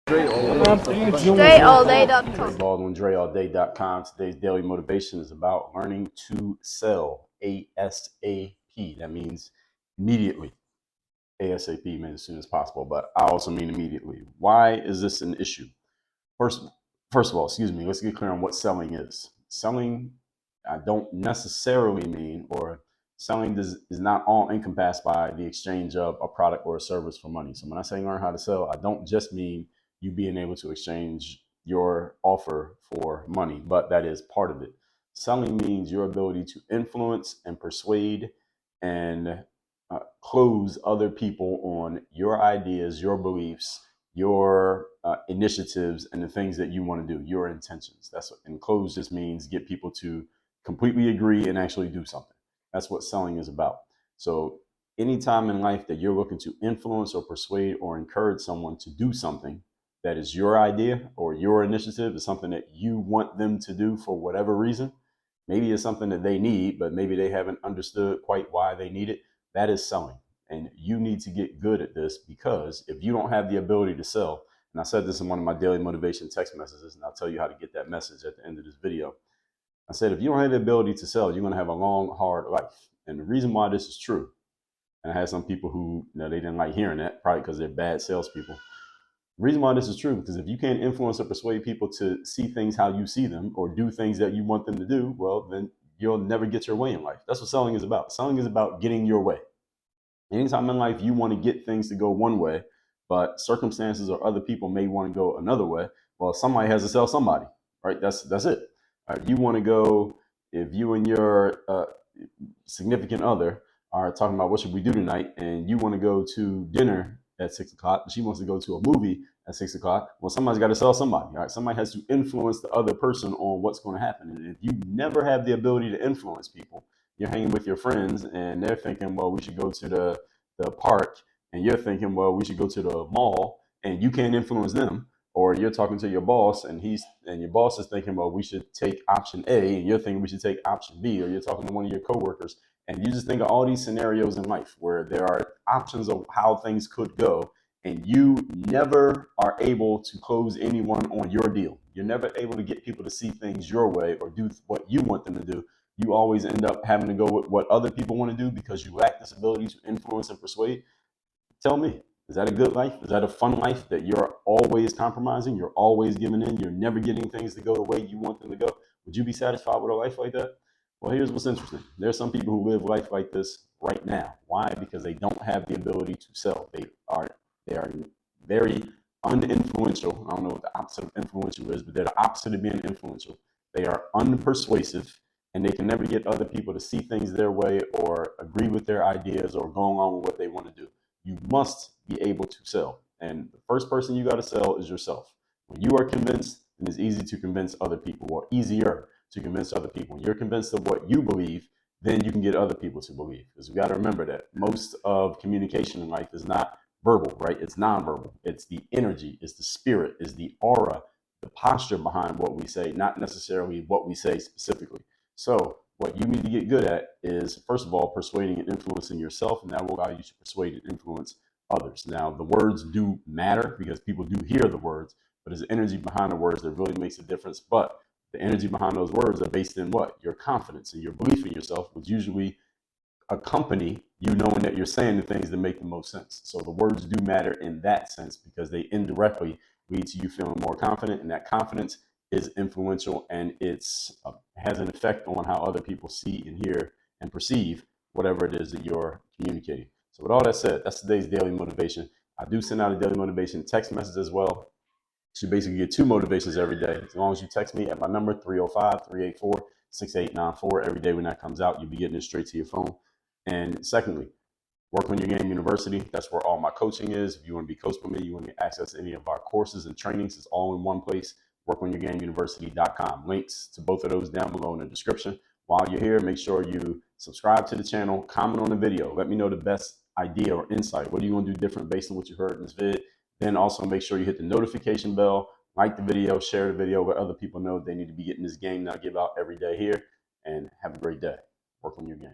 DreAllDay.com. Dre Baldwin, DreAllDay.com. Today's daily motivation is about learning to sell ASAP. That means immediately. ASAP means as soon as possible, but I also mean immediately. Why is this an issue? First of all, let's get clear on what selling is. Selling, I don't necessarily mean, or selling is not all encompassed by the exchange of a product or a service for money. So when I say learn how to sell, I don't just mean you being able to exchange your offer for money, but that is part of it. Selling means your ability to influence and persuade and close other people on your ideas, your beliefs, your initiatives, and the things that you want to do, your intentions. That's what, and close just means get people to completely agree and actually do something. That's what selling is about. So anytime in life that you're looking to influence or persuade or encourage someone to do something that is your idea or your initiative, is something that you want them to do for whatever reason. Maybe it's something that they need, but maybe they haven't understood quite why they need it. That is selling. And you need to get good at this, because if you don't have the ability to sell, and I said this in one of my daily motivation text messages, and I'll tell you how to get that message at the end of this video. I said, if you don't have the ability to sell, you're going to have a long, hard life. And the reason why this is true, and I had some people who, they didn't like hearing that, probably because they're bad salespeople. The reason why this is true, because if you can't influence or persuade people to see things how you see them or do things that you want them to do, well, then you'll never get your way in life. That's what selling is about. Selling is about getting your way. Anytime in life you want to get things to go one way, but circumstances or other people may want to go another way, well, somebody has to sell somebody, right? That's it. You want to go, if you and your significant other are talking about what should we do tonight, and you want to go to dinner at 6 o'clock, she wants to go to a movie at 6 o'clock, well, somebody's got to sell somebody, all right? Somebody has to influence the other person on what's going to happen. And if you never have the ability to influence people, you're hanging with your friends and they're thinking, well, we should go to the park, and you're thinking, well, we should go to the mall, and you can't influence them. Or you're talking to your boss, and your boss is thinking, well, we should take option A, and you're thinking we should take option B. Or you're talking to one of your coworkers, and you just think of all these scenarios in life where there are options of how things could go, and you never are able to close anyone on your deal. You're never able to get people to see things your way or do what you want them to do. You always end up having to go with what other people want to do because you lack this ability to influence and persuade. Tell me, is that a good life? Is that a fun life that you're always compromising? You're always giving in? You're never getting things to go the way you want them to go? Would you be satisfied with a life like that? Well, here's what's interesting. There's some people who live life like this right now. Why? Because they don't have the ability to sell. They are very uninfluential. I don't know what the opposite of influential is, but they're the opposite of being influential. They are unpersuasive, and they can never get other people to see things their way or agree with their ideas or go along with what they want to do. You must be able to sell. And the first person you got to sell is yourself. When you are convinced, then it's easy to convince other people, or easier to convince other people. When you're convinced of what you believe, then you can get other people to believe. Because we got to remember that most of communication in life is not verbal, right? It's nonverbal. It's the energy, it's the spirit, it's the aura, the posture behind what we say, not necessarily what we say specifically. So what you need to get good at is, first of all, persuading and influencing yourself, and that will allow you to persuade and influence others. Now, the words do matter because people do hear the words, but it's the energy behind the words that really makes a difference. But the energy behind those words are based in what? Your confidence and your belief in yourself, which usually accompany you knowing that you're saying the things that make the most sense. So the words do matter in that sense because they indirectly lead to you feeling more confident, and that confidence is influential, and it's has an effect on how other people see and hear and perceive whatever it is that you're communicating. So with all that said, that's today's daily motivation. I do send out a daily motivation text message as well. So you basically get 2 motivations every day. As long as you text me at my number, 305-384-6894. Every day when that comes out, you'll be getting it straight to your phone. And secondly, Work on Your Game University. That's where all my coaching is. If you want to be coached by me, you want to get access to any of our courses and trainings, it's all in one place. WorkOnYourGameUniversity.com. Links to both of those down below in the description. While you're here, make sure you subscribe to the channel, comment on the video. Let me know the best idea or insight. What are you going to do different based on what you heard in this vid? Then also make sure you hit the notification bell, like the video, share the video, let other people know they need to be getting this game that I give out every day here. And have a great day. Work on your game.